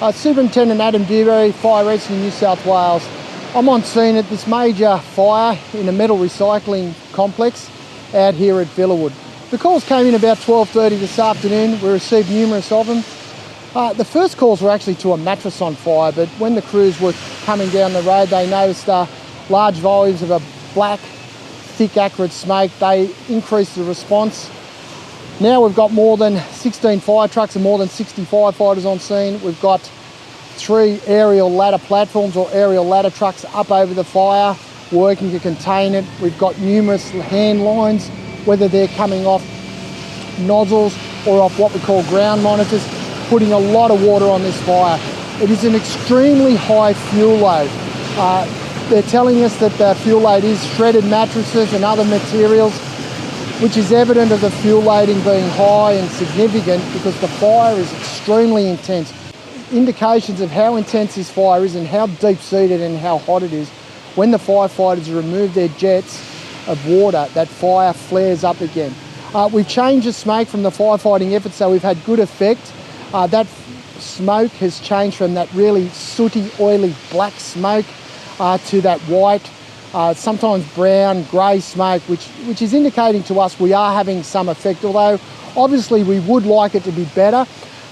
Superintendent Adam Dewberry, Fire Rescue New South Wales. I'm on scene at this major fire in a metal recycling complex out here at Villawood. The calls came in about 12:30 this afternoon. We received numerous of them. The first calls were actually to a mattress on fire, but when the crews were coming down the road, they noticed large volumes of a black, thick, acrid smoke. They increased the response. Now we've got more than 16 fire trucks and more than 60 firefighters on scene. We've got 3 aerial ladder platforms or aerial ladder trucks up over the fire, working to contain it. We've got numerous hand lines, whether they're coming off nozzles or off what we call ground monitors, putting a lot of water on this fire. It is an extremely high fuel load. They're telling us that the fuel load is shredded mattresses and other materials, which is evident of the fuel loading being high and significant because the fire is extremely intense. Indications of how intense this fire is and how deep-seated and how hot it is. When the firefighters remove their jets of water, that fire flares up again. We've changed the smoke from the firefighting effort, so we've had good effect. That smoke has changed from that really sooty, oily black smoke to that white, sometimes brown, grey smoke, which is indicating to us we are having some effect, although obviously we would like it to be better.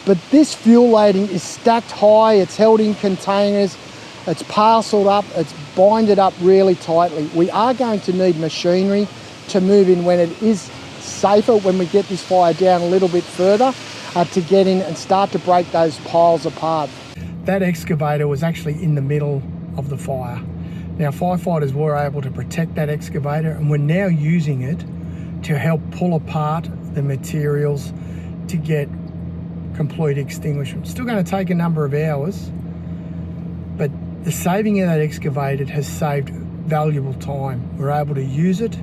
But this fuel loading is stacked high, it's held in containers, it's parcelled up, it's binded up really tightly. We are going to need machinery to move in when it is safer, when we get this fire down a little bit further, to get in and start to break those piles apart. That excavator was actually in the middle of the fire. Now, firefighters were able to protect that excavator, and we're now using it to help pull apart the materials to get complete extinguishment. Still going to take a number of hours, but the saving of that excavator has saved valuable time. We're able to use it.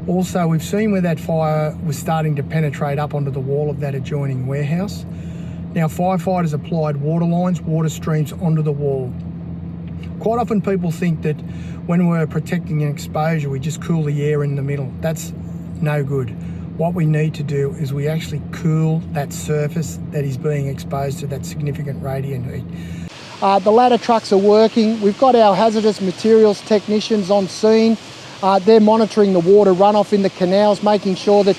Also, we've seen where that fire was starting to penetrate up onto the wall of that adjoining warehouse. Now, firefighters applied water lines, water streams onto the wall. Quite often people think that when we're protecting an exposure, we just cool the air in the middle. That's no good. What we need to do is we actually cool that surface that is being exposed to that significant radiant heat. The ladder trucks are working. We've got our hazardous materials technicians on scene. They're monitoring the water runoff in the canals, making sure that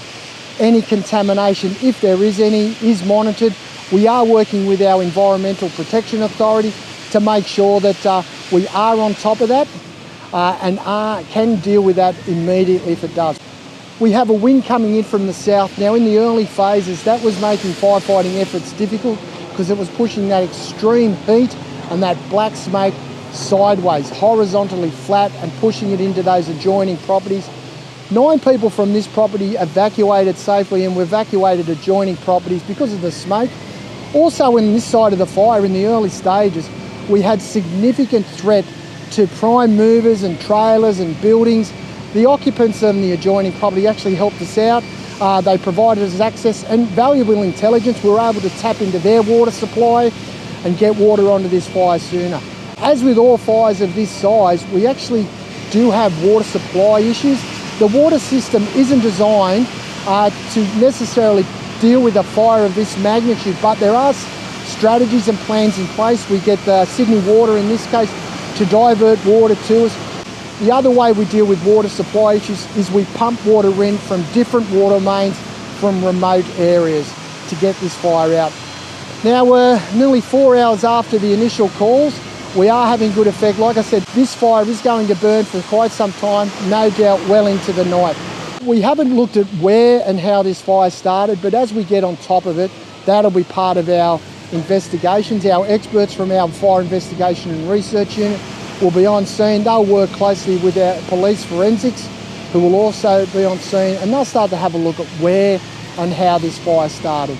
any contamination, if there is any, is monitored. We are working with our Environmental Protection Authority to make sure that we are on top of that and can deal with that immediately if it does. We have a wind coming in from the south. Now, in the early phases, that was making firefighting efforts difficult because it was pushing that extreme heat and that black smoke sideways, horizontally flat, and pushing it into those adjoining properties. 9 people from this property evacuated safely, and we evacuated adjoining properties because of the smoke. Also, in this side of the fire, in the early stages, we had significant threat to prime movers and trailers and buildings. The occupants of the adjoining property actually helped us out. They provided us access and valuable intelligence. We were able to tap into their water supply and get water onto this fire sooner. As with all fires of this size, we actually do have water supply issues. The water system isn't designed to necessarily deal with a fire of this magnitude, but there are strategies and plans in place. We get the Sydney Water, in this case, to divert water to us. The other way we deal with water supply issues is we pump water in from different water mains from remote areas to get this fire out. Now, we're nearly 4 hours after the initial calls. We are having good effect. Like I said, this fire is going to burn for quite some time, no doubt well into the night. We haven't looked at where and how this fire started, but as we get on top of it, that'll be part of our investigations. Our experts from our Fire Investigation and Research Unit will be on scene. They'll work closely with our police forensics, who will also be on scene, and they'll start to have a look at where and how this fire started.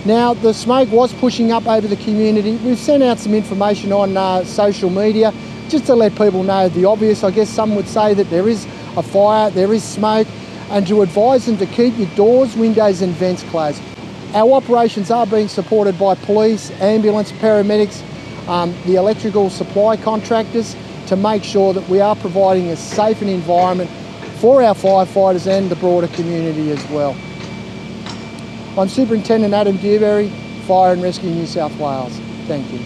Now, the smoke was pushing up over the community. We've sent out some information on social media just to let people know the obvious. I guess some would say that there is a fire, there is smoke, and to advise them to keep your doors, windows and vents closed. Our operations are being supported by police, ambulance, paramedics, the electrical supply contractors, to make sure that we are providing a safe environment for our firefighters and the broader community as well. I'm Superintendent Adam Dewberry, Fire and Rescue New South Wales. Thank you.